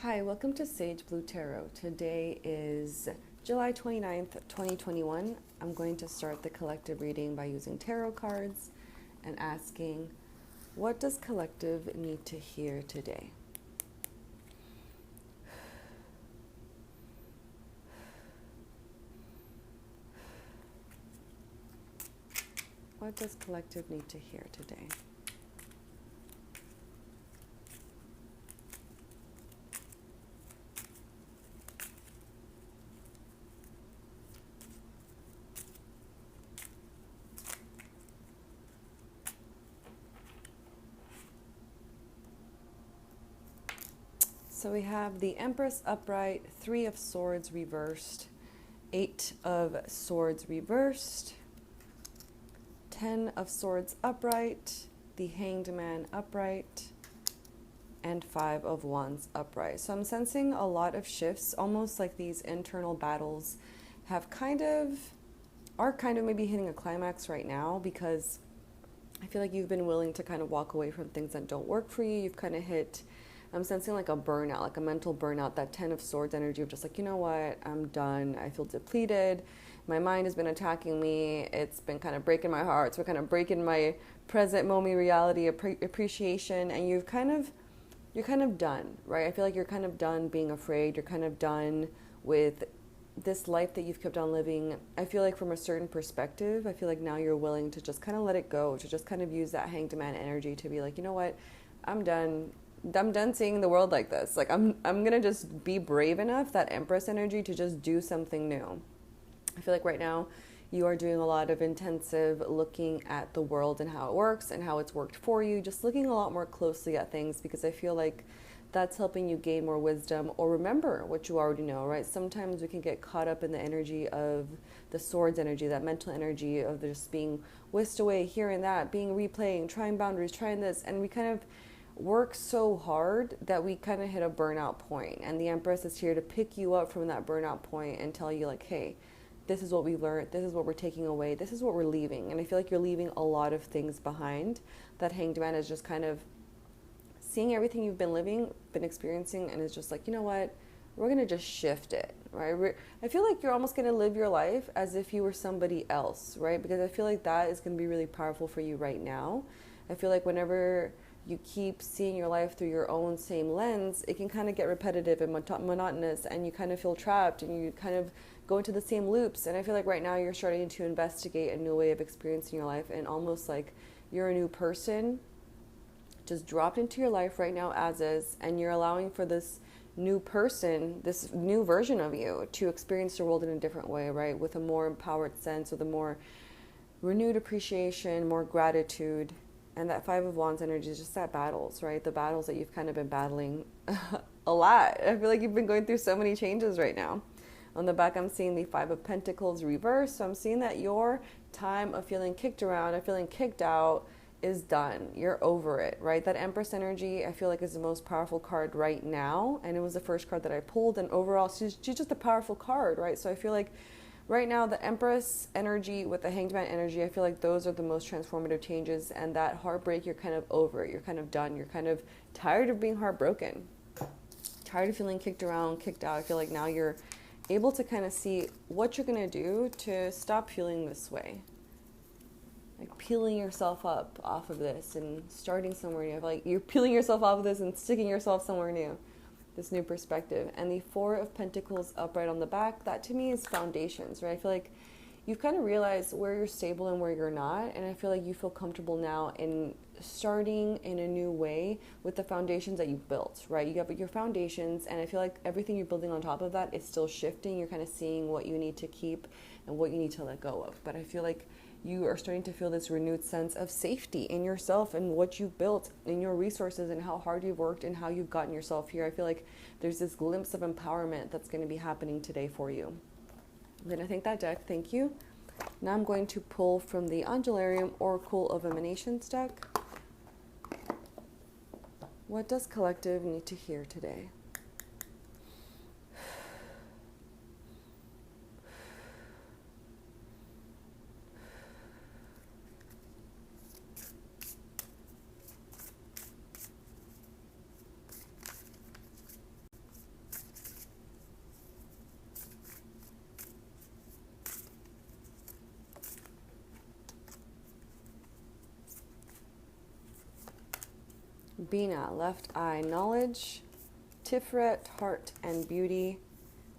Hi, welcome to Sage Blue Tarot. Today is July 29th, 2021. I'm going to start the collective reading by using tarot cards and asking, what does collective need to hear today? What does collective need to hear today? So we have the Empress upright, Three of Swords reversed, Eight of Swords reversed, 10 of Swords upright, the Hanged Man upright, and 5 of Wands upright. So I'm sensing a lot of shifts, almost like these internal battles are kind of maybe hitting a climax right now, because I feel like you've been willing to kind of walk away from things that don't work for you. You've kind of hit, I'm sensing like a burnout, like a mental burnout, that 10 of Swords energy of just like, you know what, I'm done. I feel depleted. My mind has been attacking me. It's been kind of breaking my heart. It's been kind of breaking my present moment reality appreciation. And you're kind of done, right? I feel like you're kind of done being afraid. You're kind of done with this life that you've kept on living. I feel like from a certain perspective, I feel like now you're willing to just kind of let it go, to just kind of use that Hanged Man energy to be like, you know what, I'm done seeing the world like this. Like I'm gonna just be brave enough, that Empress energy, to just do something new. I feel like right now you are doing a lot of intensive looking at the world and how it works and how it's worked for you, just looking a lot more closely at things, because I feel like that's helping you gain more wisdom or remember what you already know, right? Sometimes we can get caught up in the energy of the Swords energy, that mental energy of just being whisked away here and that, being replaying, trying boundaries, trying this, and we kind of work so hard that we kind of hit a burnout point. And the Empress is here to pick you up from that burnout point and tell you like, hey, this is what we learned, this is what we're taking away, this is what we're leaving. And I feel like you're leaving a lot of things behind. That Hanged Man is just kind of seeing everything you've been living, been experiencing, and it's just like, you know what, we're going to just shift it, right? I feel like you're almost going to live your life as if you were somebody else, right? Because I feel like that is going to be really powerful for you right now. I feel like whenever you keep seeing your life through your own same lens, it can kind of get repetitive and monotonous, and you kind of feel trapped, and you kind of go into the same loops. And I feel like right now you're starting to investigate a new way of experiencing your life, and almost like you're a new person just dropped into your life right now as is, and you're allowing for this new person, this new version of you, to experience the world in a different way, right? With a more empowered sense, with a more renewed appreciation, more gratitude. And that 5 of Wands energy is just that battles, right? The battles that you've kind of been battling a lot. I feel like you've been going through so many changes right now. On the back, I'm seeing the 5 of Pentacles reversed. So I'm seeing that your time of feeling kicked around, of feeling kicked out, is done. You're over it, right? That Empress energy, I feel like, is the most powerful card right now. And it was the first card that I pulled. And overall, she's just a powerful card, right? So I feel like right now, the Empress energy with the Hanged Man energy, I feel like those are the most transformative changes. And that heartbreak, you're kind of over it. You're kind of done. You're kind of tired of being heartbroken. Tired of feeling kicked around, kicked out. I feel like now you're able to kind of see what you're going to do to stop feeling this way. Like peeling yourself up off of this and starting somewhere new. Like you're peeling yourself off of this and sticking yourself somewhere new. This new perspective. And the 4 of Pentacles upright on the back, that to me is foundations, right? I feel like you've kind of realized where you're stable and where you're not. And I feel like you feel comfortable now in starting in a new way with the foundations that you've built, right? You have your foundations, and I feel like everything you're building on top of that is still shifting. You're kind of seeing what you need to keep and what you need to let go of. But I feel like you are starting to feel this renewed sense of safety in yourself and what you've built, in your resources, and how hard you've worked and how you've gotten yourself here. I feel like there's this glimpse of empowerment that's going to be happening today for you. I'm going to thank that deck. Thank you. Now I'm going to pull from the Angelarium Oracle of Emanations deck. What does collective need to hear today? Bina, left eye, knowledge. Tiferet, heart and beauty.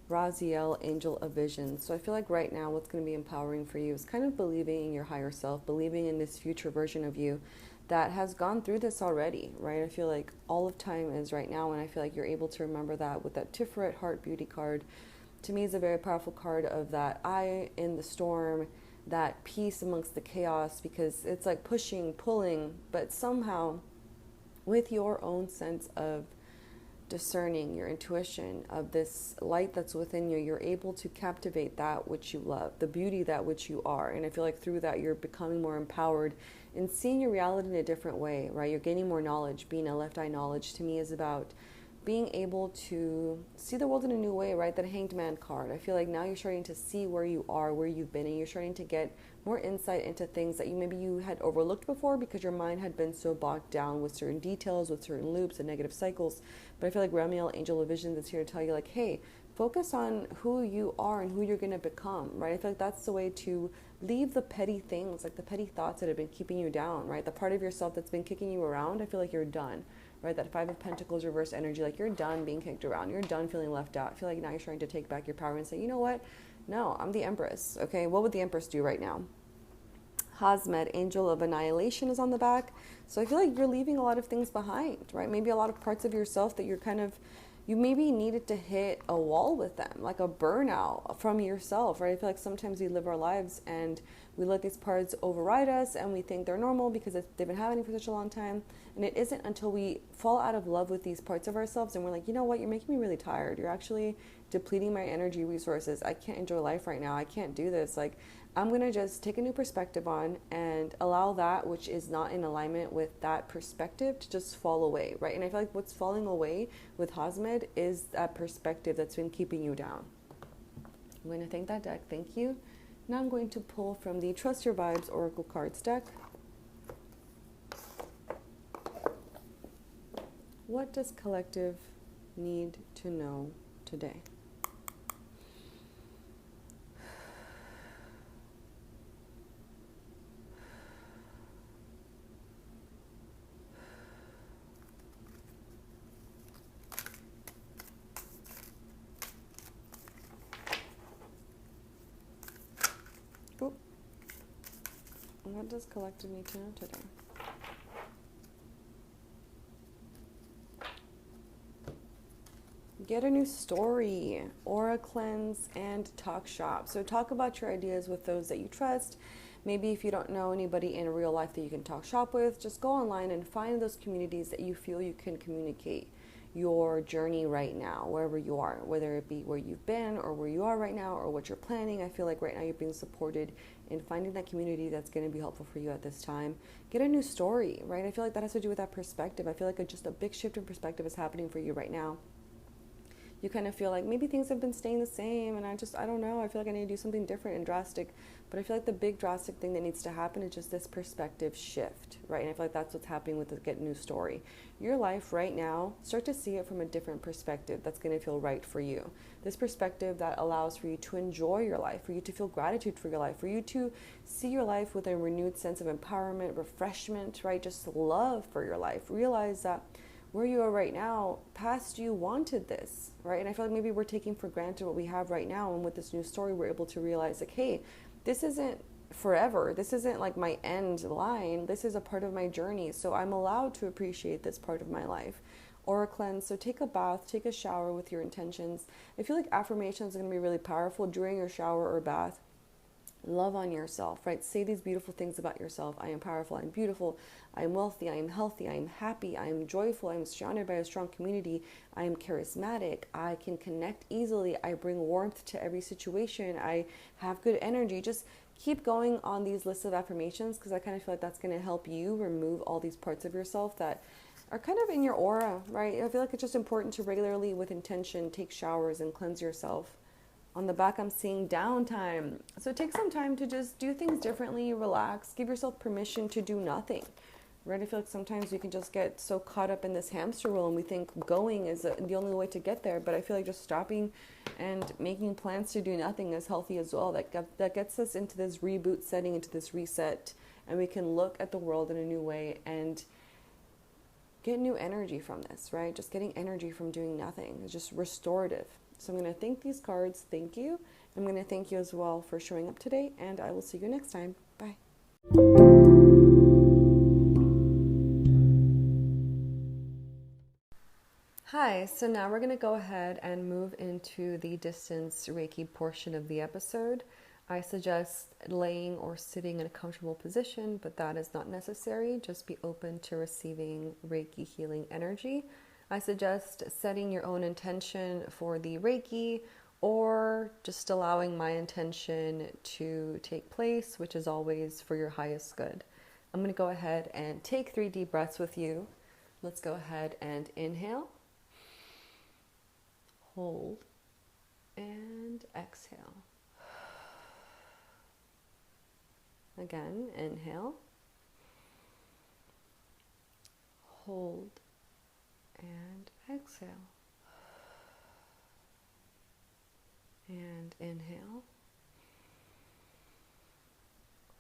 Raziel, angel of vision. So I feel like right now what's going to be empowering for you is kind of believing in your higher self, believing in this future version of you that has gone through this already, right? I feel like all of time is right now, and I feel like you're able to remember that with that Tiferet heart beauty card. To me, is a very powerful card of that eye in the storm, that peace amongst the chaos, because it's like pushing, pulling, but somehow with your own sense of discerning, your intuition of this light that's within you, you're able to captivate that which you love, the beauty that which you are. And I feel like through that, you're becoming more empowered in seeing your reality in a different way, right? You're gaining more knowledge. Being a left eye knowledge to me is about being able to see the world in a new way, right? That Hanged Man card. I feel like now you're starting to see where you are, where you've been, and you're starting to get more insight into things that maybe you had overlooked before because your mind had been so bogged down with certain details, with certain loops and negative cycles. But I feel like Ramiel, angel of vision, is here to tell you like, hey, focus on who you are and who you're going to become, right? I feel like that's the way to leave the petty things, like the petty thoughts that have been keeping you down, right? The part of yourself that's been kicking you around, I feel like you're done, right? That Five of Pentacles reverse energy, like you're done being kicked around. You're done feeling left out. I feel like now you're trying to take back your power and say, you know what? No, I'm the Empress, okay? What would the Empress do right now? Hazmed, angel of annihilation, is on the back. So I feel like you're leaving a lot of things behind, right? Maybe a lot of parts of yourself that you're kind of, you maybe needed to hit a wall with them, like a burnout from yourself, right? I feel like sometimes we live our lives and we let these parts override us and we think they're normal because they've been happening for such a long time. And it isn't until we fall out of love with these parts of ourselves and we're like, you know what, you're making me really tired. You're actually depleting my energy resources. I can't enjoy life right now. I can't do this. Like, I'm going to just take a new perspective on and allow that which is not in alignment with that perspective to just fall away, right? And I feel like what's falling away with Hazmed is that perspective that's been keeping you down. I'm going to thank that deck. Thank you. Now I'm going to pull from the Trust Your Vibes Oracle Cards deck. What does collective need to know today? What does collective need to know today? Get a new story, aura cleanse, and talk shop. So talk about your ideas with those that you trust. Maybe if you don't know anybody in real life that you can talk shop with, just go online and find those communities that you feel you can communicate your journey right now, wherever you are, whether it be where you've been or where you are right now or what you're planning. I feel like right now you're being supported in finding that community that's going to be helpful for you at this time. Get a new story, right? I feel like that has to do with that perspective. I feel like just a big shift in perspective is happening for you right now. You kind of feel like maybe things have been staying the same and I don't know. I feel like I need to do something different and drastic. But I feel like the big drastic thing that needs to happen is just this perspective shift, right? And I feel like that's what's happening with the Get New Story. Your life right now, start to see it from a different perspective that's going to feel right for you. This perspective that allows for you to enjoy your life, for you to feel gratitude for your life, for you to see your life with a renewed sense of empowerment, refreshment, right? Just love for your life. Realize that where you are right now, past you wanted this, right? And I feel like maybe we're taking for granted what we have right now. And with this new story, we're able to realize like, hey, this isn't forever. This isn't like my end line. This is a part of my journey. So I'm allowed to appreciate this part of my life. Aura cleanse. So take a bath, take a shower with your intentions. I feel like affirmations are going to be really powerful during your shower or bath. Love on yourself, right? Say these beautiful things about yourself. I am powerful. I'm beautiful. I am wealthy. I am healthy. I am happy. I am joyful. I am surrounded by a strong community. I am charismatic. I can connect easily. I bring warmth to every situation. I have good energy. Just keep going on these lists of affirmations because I kind of feel like that's going to help you remove all these parts of yourself that are kind of in your aura, right? I feel like it's just important to regularly, with intention, take showers and cleanse yourself. On the back, I'm seeing downtime. So take some time to just do things differently, relax, give yourself permission to do nothing, right? I feel like sometimes we can just get so caught up in this hamster wheel and we think going is the only way to get there. But I feel like just stopping and making plans to do nothing is healthy as well. That gets us into this reboot setting, into this reset, and we can look at the world in a new way and get new energy from this, right? Just getting energy from doing nothing. It's just restorative. So I'm going to thank these cards. Thank you. I'm going to thank you as well for showing up today, and I will see you next time. Bye. Hi, so now we're going to go ahead and move into the distance Reiki portion of the episode. I suggest laying or sitting in a comfortable position, but that is not necessary. Just be open to receiving Reiki healing energy. I suggest setting your own intention for the Reiki or just allowing my intention to take place, which is always for your highest good. I'm going to go ahead and take 3 deep breaths with you. Let's go ahead and inhale, hold, and exhale. Again, inhale, hold, and exhale. And inhale,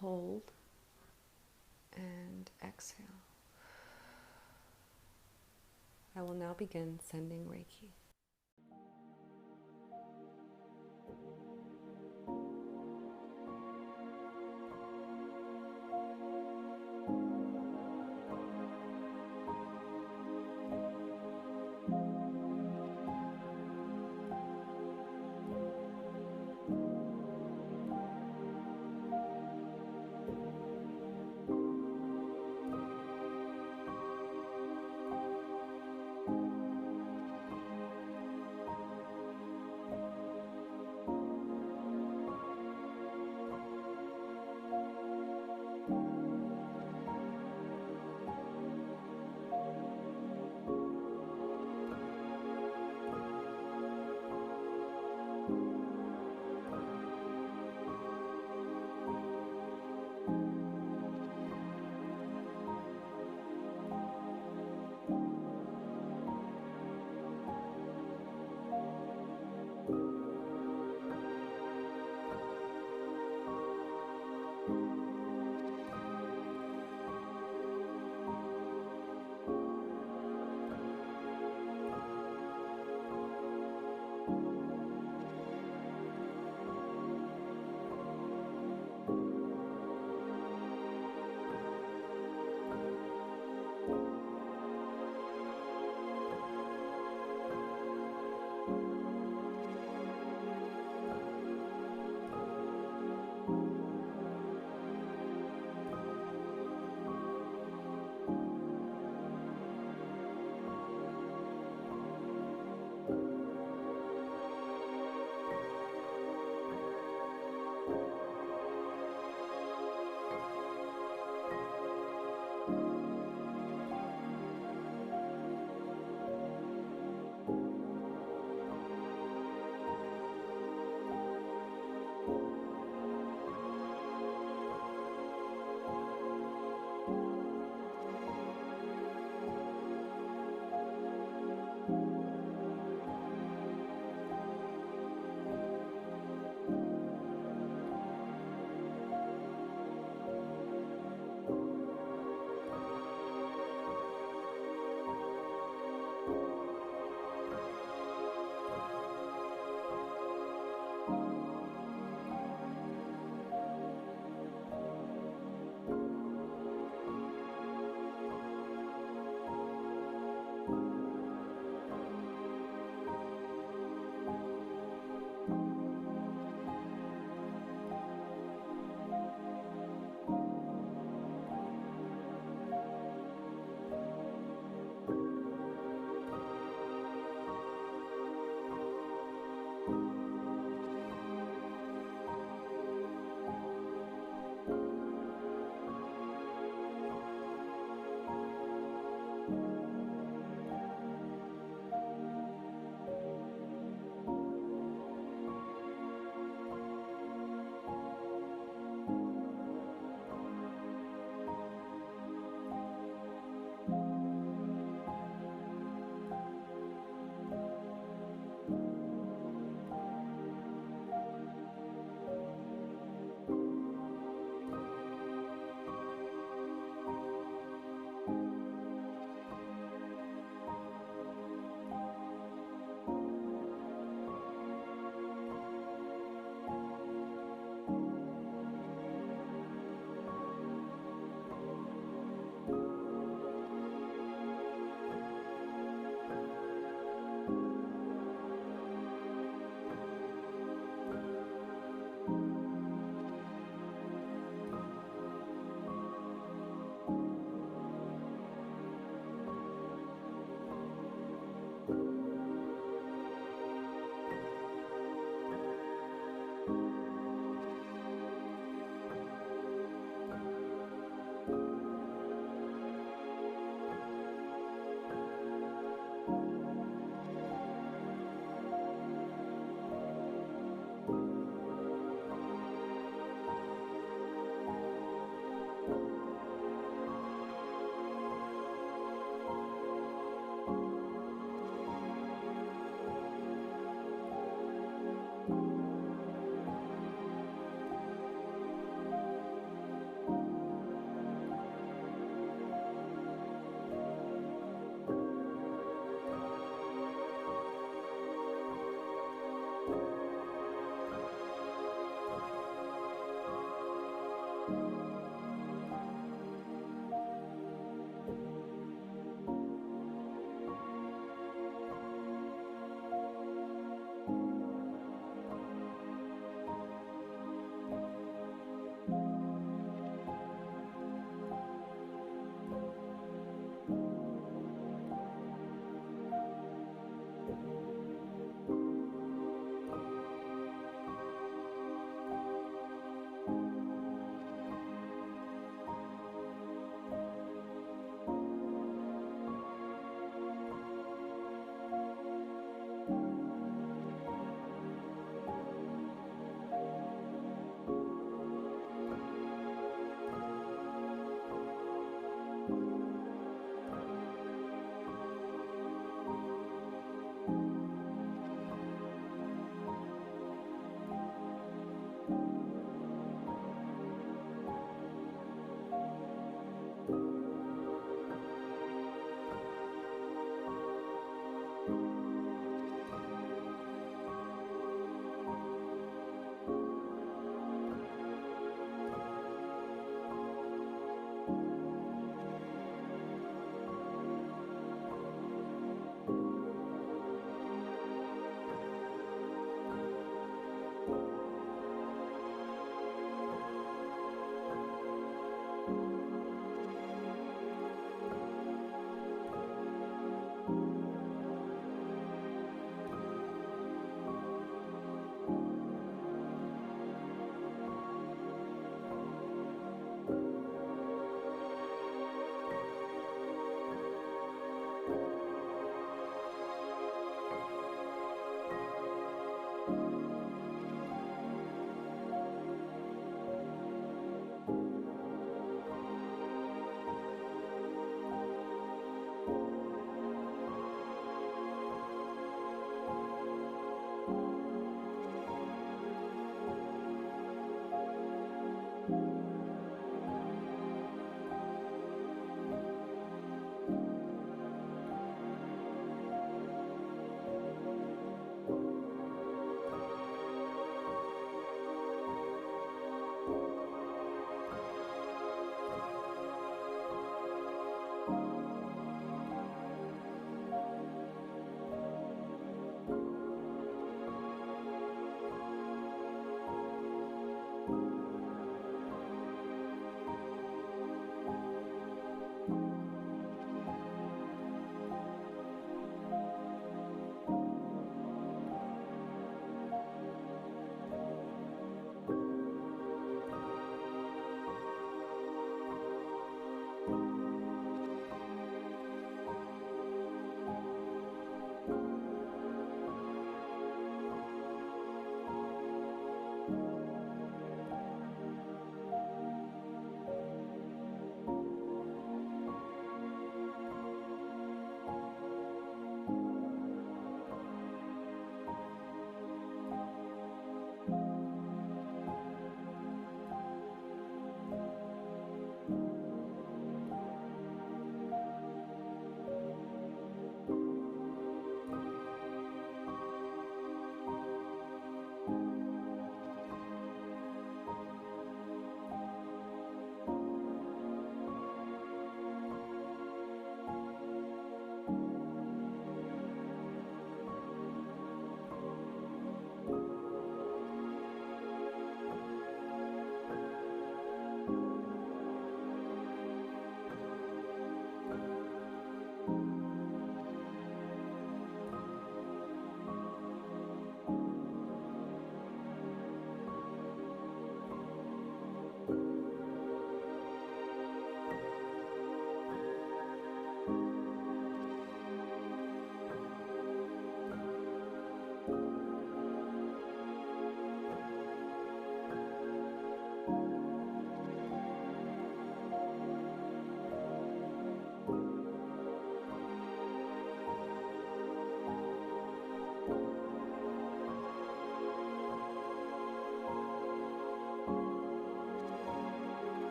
hold, and exhale. I will now begin sending Reiki.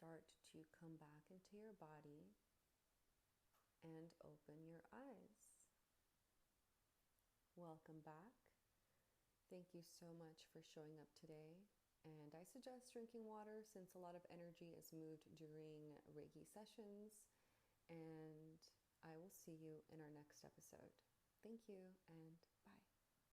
start to come back into your body and open your eyes. Welcome back. Thank you so much for showing up today. And I suggest drinking water since a lot of energy is moved during Reiki sessions. And I will see you in our next episode. Thank you and bye.